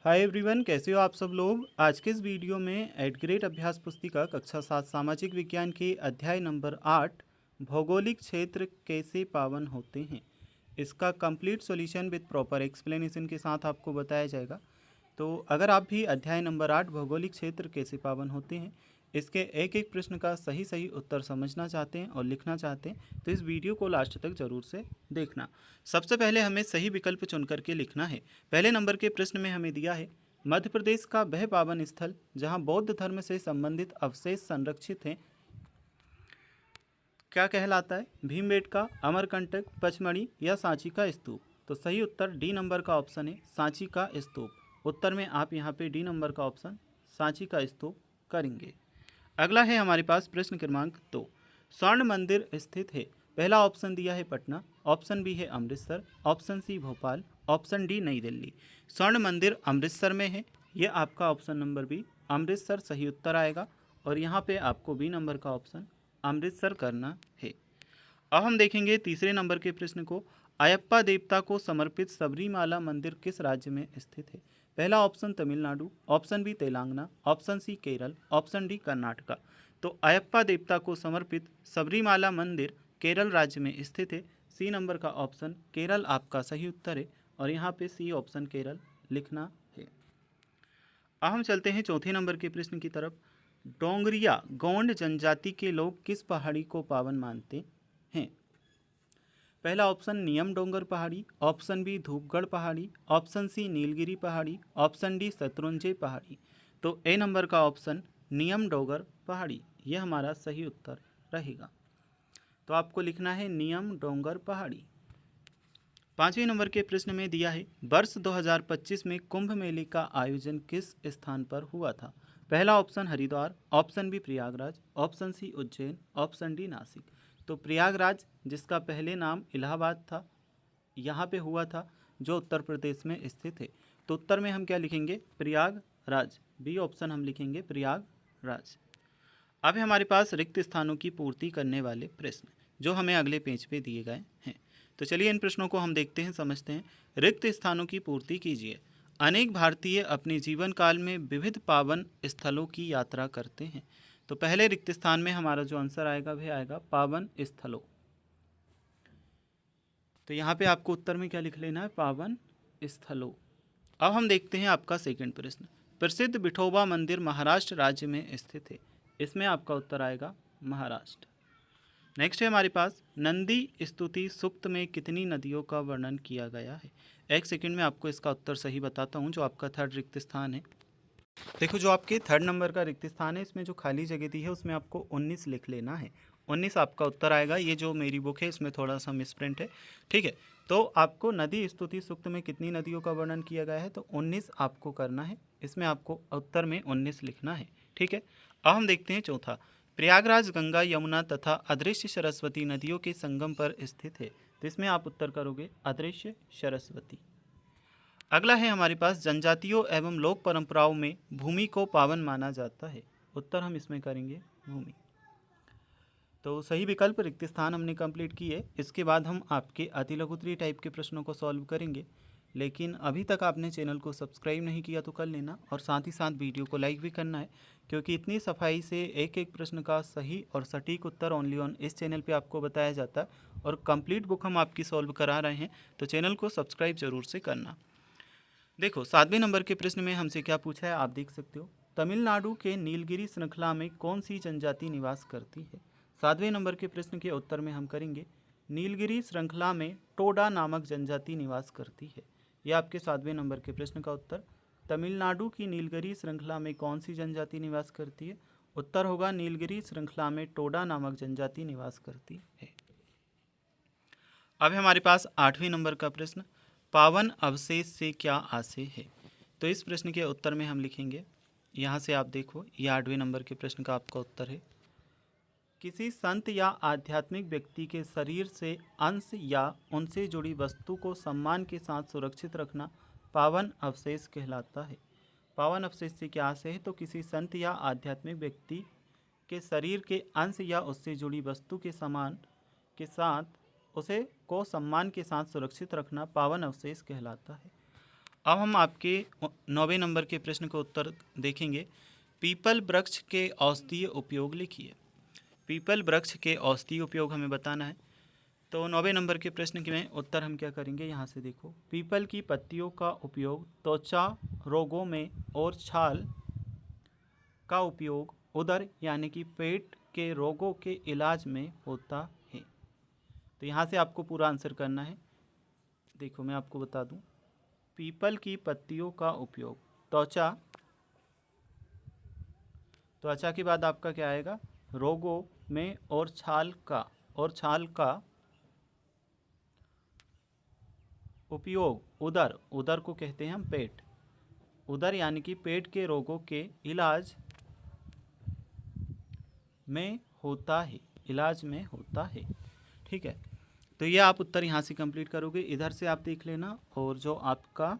Hi everyone, कैसे हो आप सब लोग। आज के इस वीडियो में एट ग्रेड अभ्यास पुस्तिका कक्षा 7 सामाजिक विज्ञान के अध्याय नंबर 8 भौगोलिक क्षेत्र कैसे पावन होते हैं, इसका complete solution with proper explanation के साथ आपको बताया जाएगा। तो अगर आप भी अध्याय नंबर 8 भौगोलिक क्षेत्र कैसे पावन होते हैं इसके एक एक प्रश्न का सही सही उत्तर समझना चाहते हैं और लिखना चाहते हैं तो इस वीडियो को लास्ट तक जरूर से देखना। सबसे पहले हमें सही विकल्प चुन करके लिखना है। पहले नंबर के प्रश्न में हमें दिया है मध्य प्रदेश का वह पावन स्थल जहां बौद्ध धर्म से संबंधित अवशेष संरक्षित हैं क्या कहलाता है, भीमबेटका, अमरकंटक, पचमढ़ी या सांची का स्तूप। तो सही उत्तर डी नंबर का ऑप्शन है सांची का स्तूप। उत्तर में आप यहाँ पे डी नंबर का ऑप्शन सांची का स्तूप करेंगे। अगला है हमारे पास प्रश्न क्रमांक 2। स्वर्ण मंदिर स्थित है। पहला ऑप्शन दिया है पटना, ऑप्शन बी है Amritsar, option C Bhopal, option D New Delhi. स्वर्ण मंदिर अमृतसर में है, ये आपका ऑप्शन नंबर बी अमृतसर सही उत्तर आएगा और यहाँ पे आपको बी नंबर का ऑप्शन अमृतसर करना है। अब हम देखेंगे तीसरे नंबर के प्रश्न को। अयप्पा देवता को समर्पित सबरीमाला मंदिर किस राज्य में स्थित है। पहला option Tamil Nadu, option B Telangana, option C Kerala, option D Karnataka. तो अयप्पा देवता को समर्पित सबरीमाला मंदिर केरल राज्य में स्थित है। सी नंबर का ऑप्शन केरल आपका सही उत्तर है और यहाँ पे सी ऑप्शन केरल लिखना है। अब हम चलते हैं चौथे नंबर के प्रश्न की तरफ। डोंगरिया गोंड जनजाति के लोग किस पहाड़ी को पावन मानते हैं। पहला ऑप्शन नियम डोंगर पहाड़ी, ऑप्शन बी धूपगढ़ पहाड़ी, ऑप्शन सी नीलगिरी पहाड़ी, ऑप्शन डी शत्रुंजय पहाड़ी। तो ए नंबर का ऑप्शन नियम डोंगर पहाड़ी यह हमारा सही उत्तर रहेगा। तो आपको लिखना है नियम डोंगर पहाड़ी। पांचवें नंबर के प्रश्न में दिया है वर्ष 2025 में कुंभ मेले का आयोजन किस स्थान पर हुआ था। पहला option Haridwar, option B Prayagraj, option C Ujjain, option D Nashik. तो प्रयागराज जिसका पहले नाम इलाहाबाद था यहाँ पे हुआ था जो उत्तर प्रदेश में स्थित है। तो उत्तर में हम क्या लिखेंगे प्रयागराज, बी ऑप्शन हम लिखेंगे प्रयागराज। अब हमारे पास रिक्त स्थानों की पूर्ति करने वाले प्रश्न जो हमें अगले पेज पे दिए गए हैं। तो चलिए इन प्रश्नों को हम देखते हैं, समझते हैं। रिक्त स्थानों की पूर्ति कीजिए। अनेक भारतीय अपने जीवन काल में विविध पावन स्थलों की यात्रा करते हैं। तो पहले रिक्त स्थान में हमारा जो आंसर आएगा वह आएगा पावन स्थलों। तो यहाँ पे आपको उत्तर में क्या लिख लेना है पावन स्थलों। अब हम देखते हैं आपका सेकंड प्रश्न। प्रसिद्ध विठोबा मंदिर महाराष्ट्र राज्य में स्थित है। इसमें आपका उत्तर आएगा महाराष्ट्र। नेक्स्ट है हमारे पास नंदी स्तुति सूक्त में कितनी नदियों का वर्णन किया गया है। एक सेकंड में आपको इसका उत्तर सही बताता हूँ। जो आपका थर्ड रिक्त स्थान है, देखो जो आपके थर्ड नंबर का रिक्त स्थान है इसमें जो खाली जगह दी है उसमें आपको 19 लिख लेना है। 19 आपका उत्तर आएगा। ये जो मेरी बुक है इसमें थोड़ा सा मिसप्रिंट है, ठीक है। तो आपको नदी स्तुति सूक्त में कितनी नदियों का वर्णन किया गया है तो 19 आपको करना है। इसमें आपको उत्तर में 19 लिखना है, ठीक है। अब हम देखते हैं चौथा। प्रयागराज गंगा यमुना तथा अदृश्य सरस्वती नदियों के संगम पर स्थित है। तो इसमें आप उत्तर करोगे अदृश्य सरस्वती। अगला है हमारे पास जनजातियों एवं लोक परंपराओं में भूमि को पावन माना जाता है। उत्तर हम इसमें करेंगे भूमि। तो सही विकल्प रिक्त स्थान हमने कंप्लीट किए। इसके बाद हम आपके अति लघुत्तरीय टाइप के प्रश्नों को सॉल्व करेंगे। लेकिन अभी तक आपने चैनल को सब्सक्राइब नहीं किया तो कर लेना और साथ ही साथ वीडियो को लाइक भी करना है, क्योंकि इतनी सफाई से एक एक प्रश्न का सही और सटीक उत्तर ओनली ऑन इस चैनल पे आपको बताया जाता है और कंप्लीट बुक हम आपकी सॉल्व करा रहे हैं। तो चैनल को सब्सक्राइब जरूर से करना। देखो 7वें नंबर के प्रश्न में हमसे क्या पूछा है आप देख सकते हो। तमिलनाडु के नीलगिरी श्रृंखला में कौन सी जनजाति निवास करती है। 7वें नंबर के प्रश्न के उत्तर में हम करेंगे नीलगिरी श्रृंखला में टोडा नामक जनजाति निवास करती है। यह आपके 7वें नंबर के प्रश्न का उत्तर। तमिलनाडु की नीलगिरी श्रृंखला में कौन सी जनजाति निवास करती है। उत्तर होगा नीलगिरी श्रृंखला में टोडा नामक जनजाति निवास करती है। अब हमारे पास 8वें नंबर का प्रश्न। पावन अवशेष से क्या आशय है। तो इस प्रश्न के उत्तर में हम लिखेंगे, यहाँ से आप देखो ये 8वें नंबर के प्रश्न का आपका उत्तर है। किसी संत या आध्यात्मिक व्यक्ति के शरीर से अंश या उनसे जुड़ी वस्तु को सम्मान के साथ सुरक्षित रखना पावन अवशेष कहलाता है। पावन अवशेष से क्या आशय है तो किसी संत या आध्यात्मिक व्यक्ति के शरीर के अंश या उससे जुड़ी वस्तु के समान के साथ उसे को सम्मान के साथ सुरक्षित रखना पावन अवशेष कहलाता है। अब हम आपके 9वें नंबर के प्रश्न का उत्तर देखेंगे। पीपल वृक्ष के औषधीय उपयोग लिखिए। पीपल वृक्ष के औषधीय उपयोग हमें बताना है। तो 9वें नंबर के प्रश्न के में उत्तर हम क्या करेंगे, यहाँ से देखो। पीपल की पत्तियों का उपयोग त्वचा रोगों में और छाल का उपयोग उदर यानी कि पेट के रोगों के इलाज में होता है। तो यहाँ से आपको पूरा आंसर करना है। देखो मैं आपको बता दूं, पीपल की पत्तियों का उपयोग त्वचा के बाद आपका क्या आएगा, रोगों में और छाल का उपयोग उदर को कहते हैं हम पेट, उदर यानी कि पेट के रोगों के इलाज में होता है। ठीक है, तो ये आप उत्तर यहाँ से कंप्लीट करोगे। इधर से आप देख लेना, और जो आपका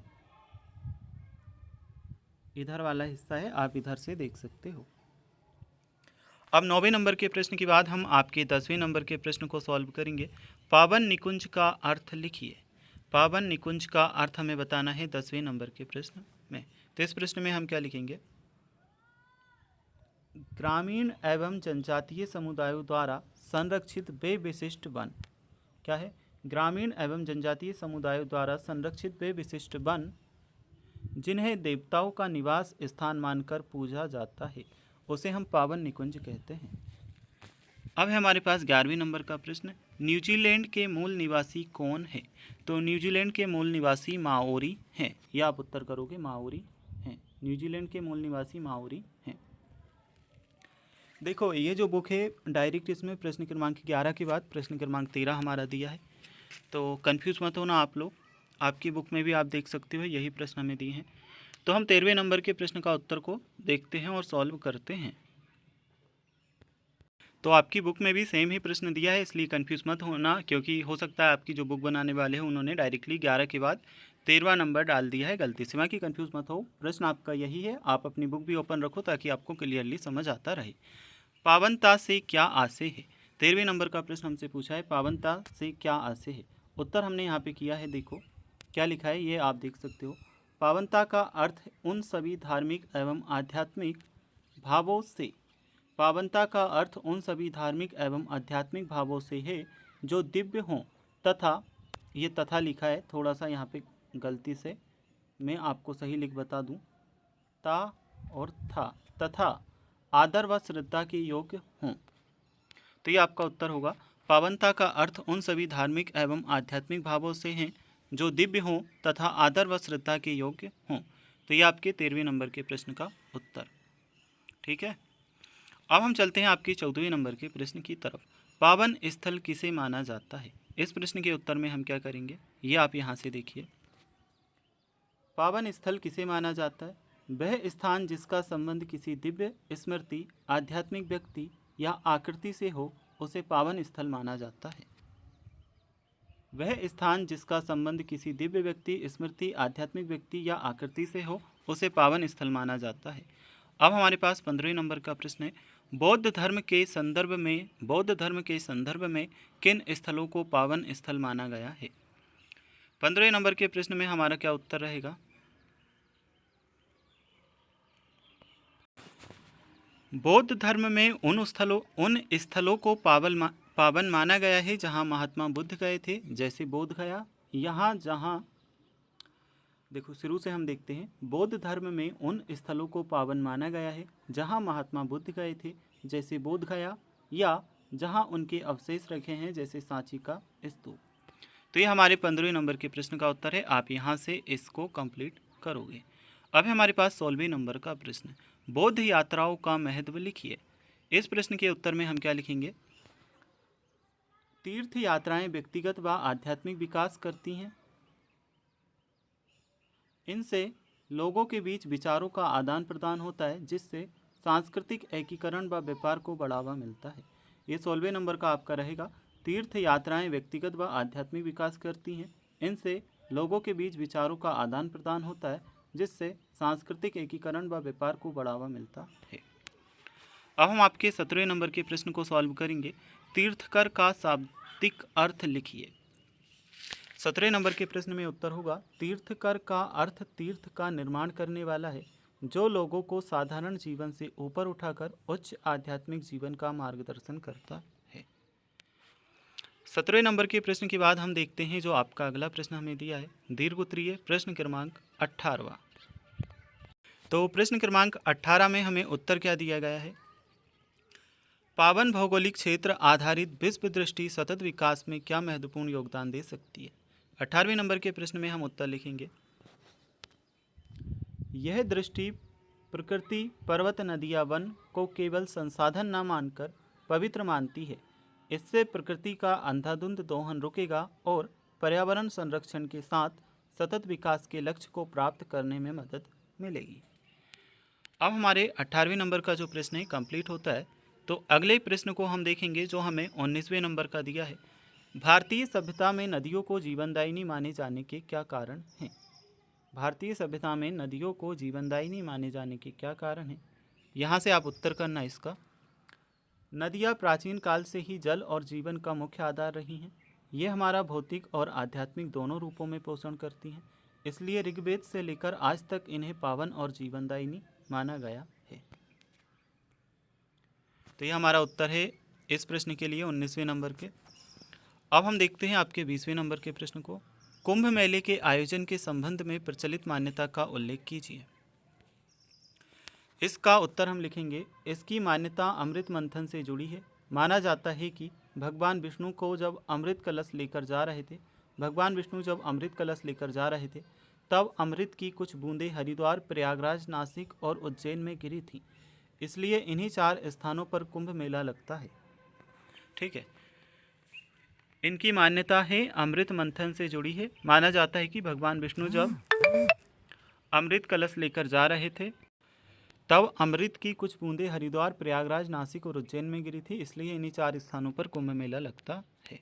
इधर वाला हिस्सा है आप इधर से देख सकते हो। अब 9वें नंबर के प्रश्न के बाद हम आपके 10वें नंबर के प्रश्न को सॉल्व करेंगे। पावन निकुंज का अर्थ लिखिए। पावन निकुंज का अर्थ हमें बताना है 10वें नंबर के प्रश्न में। तो इस प्रश्न में हम क्या लिखेंगे, ग्रामीण एवं जनजातीय समुदायों द्वारा संरक्षित वे विशिष्ट वन। क्या है, ग्रामीण एवं जनजातीय समुदायों द्वारा संरक्षित वे विशिष्ट वन जिन्हें देवताओं का निवास स्थान मानकर पूजा जाता है, उसे हम पावन निकुंज कहते हैं। अब है हमारे पास 11वें नंबर का प्रश्न, न्यूजीलैंड के मूल निवासी कौन है। तो न्यूजीलैंड के मूल निवासी माओरी हैं। यह आप उत्तर करोगे, माओरी हैं। न्यूजीलैंड के मूल निवासी माओरी हैं। देखो ये जो बुक है डायरेक्ट, इसमें प्रश्न क्रमांक 11 के बाद प्रश्न क्रमांक 13 हमारा दिया है, तो कंफ्यूज मत होना आप लोग। आपकी बुक में भी आप देख सकते हो यही प्रश्न हमें दिए हैं। तो हम 13वें नंबर के प्रश्न का उत्तर को देखते हैं और सॉल्व करते हैं। तो आपकी बुक में भी सेम ही प्रश्न दिया है, इसलिए कंफ्यूज मत होना, क्योंकि हो सकता है आपकी जो बुक बनाने वाले हैं उन्होंने डायरेक्टली 11 के बाद 13वां नंबर डाल दिया है गलती से। बाकी कंफ्यूज मत हो, प्रश्न आपका यही है। आप अपनी बुक भी ओपन रखो ताकि आपको क्लियरली समझ आता रहे। पावनता से क्या आशय है। 13वें नंबर का प्रश्न हमसे पूछा है, पावनता से क्या आशय है। उत्तर हमने यहाँ पे किया है, देखो क्या लिखा है ये आप देख सकते हो। पावनता का अर्थ उन सभी धार्मिक एवं आध्यात्मिक भावों से, पावनता का अर्थ उन सभी धार्मिक एवं आध्यात्मिक भावों से है जो दिव्य हों तथा, ये तथा लिखा है थोड़ा सा यहाँ पे गलती से, मैं आपको सही लिख बता दूँ, ता और था, तथा आदर व श्रद्धा के योग्य हों। तो ये आपका उत्तर होगा, पावनता का अर्थ उन सभी धार्मिक एवं आध्यात्मिक भावों से हैं जो दिव्य हों तथा आदर व श्रद्धा के योग्य हों। तो ये आपके 13वें नंबर के प्रश्न का उत्तर। ठीक है, अब हम चलते हैं आपके 14वें नंबर के प्रश्न की तरफ। पावन स्थल किसे माना जाता है। इस प्रश्न के उत्तर में हम क्या करेंगे, ये आप यहाँ से देखिए। पावन स्थल किसे माना जाता है, वह स्थान जिसका संबंध किसी दिव्य स्मृति, आध्यात्मिक व्यक्ति या आकृति से हो, उसे पावन स्थल माना जाता है। वह स्थान जिसका संबंध किसी दिव्य व्यक्ति, स्मृति, आध्यात्मिक व्यक्ति या आकृति से हो, उसे पावन स्थल माना जाता है। अब हमारे पास 15वें नंबर का प्रश्न है, बौद्ध धर्म के संदर्भ में किन स्थलों को पावन स्थल माना गया है। 15वें नंबर के प्रश्न में हमारा क्या उत्तर रहेगा, बौद्ध धर्म में उन स्थलों को पावन माना गया है जहाँ महात्मा बुद्ध गए थे, जैसे बोध गया। यहाँ जहाँ देखो शुरू से हम देखते हैं, बौद्ध धर्म में उन स्थलों को पावन माना गया है जहाँ महात्मा बुद्ध गए थे, जैसे बोध गया, या जहाँ उनके अवशेष रखे हैं, जैसे सांची का स्तूप। तो ये हमारे 15वें नंबर के प्रश्न का उत्तर है। आप यहाँ से इसको कंप्लीट करोगे। अब हमारे पास 16वें नंबर का प्रश्न, बौद्ध यात्राओं का महत्व लिखिए। इस प्रश्न के उत्तर में हम क्या लिखेंगे, तीर्थ यात्राएं व्यक्तिगत व आध्यात्मिक विकास करती हैं। इनसे लोगों के बीच विचारों का आदान प्रदान होता है, जिससे सांस्कृतिक एकीकरण व व्यापार को बढ़ावा मिलता है। ये 16वें नंबर का आपका रहेगा, तीर्थ यात्राएं व्यक्तिगत व आध्यात्मिक विकास करती हैं। इनसे लोगों के बीच विचारों का आदान प्रदान होता है, जिससे सांस्कृतिक एकीकरण व व्यापार को बढ़ावा मिलता है। अब हम आपके 17वें नंबर के प्रश्न को सॉल्व करेंगे। तीर्थकर का शाब्दिक अर्थ लिखिए। 17 नंबर के प्रश्न में उत्तर होगा तीर्थकर का अर्थ तीर्थ का निर्माण करने वाला है, जो लोगों को साधारण जीवन से ऊपर उठाकर उच्च आध्यात्मिक जीवन का मार्गदर्शन करता है। 17 नंबर के प्रश्न के बाद हम देखते हैं जो आपका अगला प्रश्न हमें दिया है दीर्घ उत्तरीय प्रश्न क्रमांक 18वां। तो प्रश्न क्रमांक 18 में हमें उत्तर क्या दिया गया है, पावन भौगोलिक क्षेत्र आधारित विश्व दृष्टि सतत विकास में क्या महत्वपूर्ण योगदान दे सकती है। 18वें नंबर के प्रश्न में हम उत्तर लिखेंगे, यह दृष्टि प्रकृति पर्वत नदियाँ वन को केवल संसाधन न मानकर पवित्र मानती है। इससे प्रकृति का अंधाधुंध दोहन रुकेगा और पर्यावरण संरक्षण के साथ सतत विकास के लक्ष्य को प्राप्त करने में मदद मिलेगी। अब हमारे 18वें नंबर का जो प्रश्न है कंप्लीट होता है। तो अगले प्रश्न को हम देखेंगे जो हमें 19वें नंबर का दिया है, भारतीय सभ्यता में नदियों को जीवनदायिनी माने जाने के क्या कारण हैं। भारतीय सभ्यता में नदियों को जीवनदायिनी माने जाने के क्या कारण हैं, यहाँ से आप उत्तर करना इसका। नदियाँ प्राचीन काल से ही जल और जीवन का मुख्य आधार रही हैं। ये हमारा भौतिक और आध्यात्मिक दोनों रूपों में पोषण करती हैं, इसलिए ऋग्वेद से लेकर आज तक इन्हें पावन और जीवनदायिनी माना गया है। तो यह हमारा उत्तर है इस प्रश्न के लिए 19वें नंबर के। अब हम देखते हैं आपके 20वें नंबर के प्रश्न को, कुंभ मेले के आयोजन के संबंध में प्रचलित मान्यता का उल्लेख कीजिए। इसका उत्तर हम लिखेंगे, इसकी मान्यता अमृत मंथन से जुड़ी है। माना जाता है कि भगवान विष्णु जब अमृत कलश लेकर जा रहे थे तब अमृत की कुछ बूंदें हरिद्वार, प्रयागराज, नासिक और उज्जैन में गिरी थी। इसलिए इन्हीं 4 स्थानों पर कुंभ मेला लगता है। ठीक है, इनकी मान्यता है अमृत मंथन से जुड़ी है। माना जाता है कि भगवान विष्णु जब अमृत कलश लेकर जा रहे थे तब अमृत की कुछ बूंदें हरिद्वार, प्रयागराज, नासिक और उज्जैन में गिरी थी, इसलिए इन्हीं 4 स्थानों पर कुंभ मेला लगता है।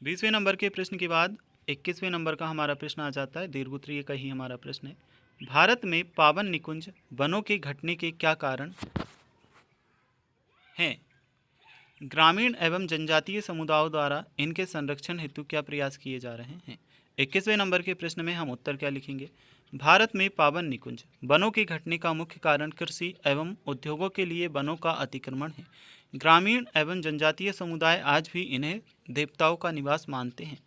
20वें नंबर के प्रश्न के बाद 21वें नंबर का हमारा प्रश्न आ जाता है, दीर्घ उत्तरीय का ही हमारा प्रश्न है, भारत में पावन निकुंज वनों के घटने के क्या कारण हैं। ग्रामीण एवं जनजातीय समुदायों द्वारा इनके संरक्षण हेतु क्या प्रयास किए जा रहे हैं। 21वें नंबर के प्रश्न में हम उत्तर क्या लिखेंगे, भारत में पावन निकुंज वनों के घटने का मुख्य कारण कृषि एवं उद्योगों के लिए वनों का अतिक्रमण है। ग्रामीण एवं जनजातीय समुदाय आज भी इन्हें देवताओं का निवास मानते हैं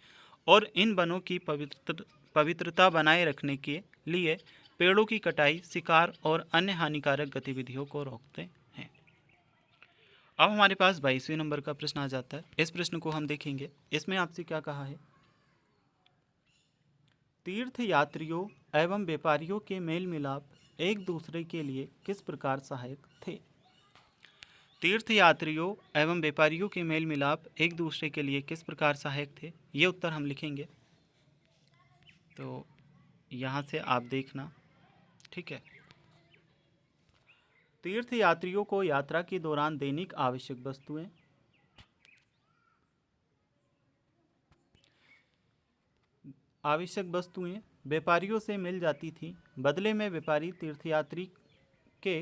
और इन वनों की पवित्रता बनाए रखने के लिए पेड़ों की कटाई, शिकार और अन्य हानिकारक गतिविधियों को रोकते हैं। अब हमारे पास 22वें नंबर का प्रश्न आ जाता है। इस प्रश्न को हम देखेंगे, इसमें आपसे क्या कहा है, तीर्थ यात्रियों एवं व्यापारियों के मेल मिलाप एक दूसरे के लिए किस प्रकार सहायक थे। तीर्थ यात्रियों एवं व्यापारियों के मेल मिलाप एक दूसरे के लिए किस प्रकार सहायक थे, ये उत्तर हम लिखेंगे। तो यहाँ से आप देखना, ठीक है। तीर्थ यात्रियों को यात्रा के दौरान दैनिक आवश्यक वस्तुएं व्यापारियों से मिल जाती थी। बदले में व्यापारी तीर्थयात्री के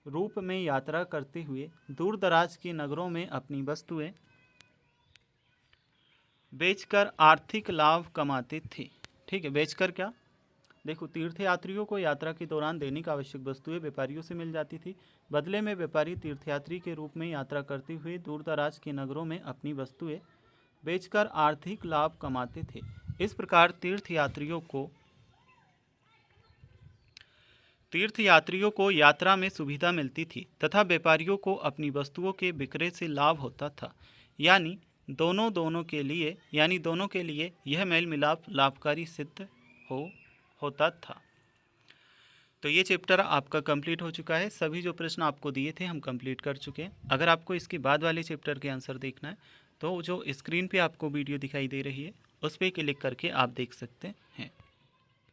रूप में यात्रा करते हुए दूर दराज के नगरों में अपनी वस्तुएं बेचकर आर्थिक लाभ कमाते थे। ठीक है, बेचकर क्या, देखो, तीर्थयात्रियों को यात्रा के दौरान दैनिक आवश्यक वस्तुएं व्यापारियों से मिल जाती थी। बदले में व्यापारी तीर्थयात्री के रूप में यात्रा करते हुए दूर दराज के नगरों में अपनी वस्तुएं बेचकर आर्थिक लाभ कमाते थे। इस प्रकार तीर्थयात्रियों को यात्रा में सुविधा मिलती थी तथा व्यापारियों को अपनी वस्तुओं के विक्रय से लाभ होता था। यानी दोनों के लिए यह मेल मिलाप लाभकारी सिद्ध होता था। तो ये चैप्टर आपका कंप्लीट हो चुका है। सभी जो प्रश्न आपको दिए थे हम कंप्लीट कर चुके हैं। अगर आपको इसके बाद वाले चैप्टर के आंसर देखना है तो जो स्क्रीन पे आपको वीडियो दिखाई दे रही है उस पर क्लिक करके आप देख सकते हैं।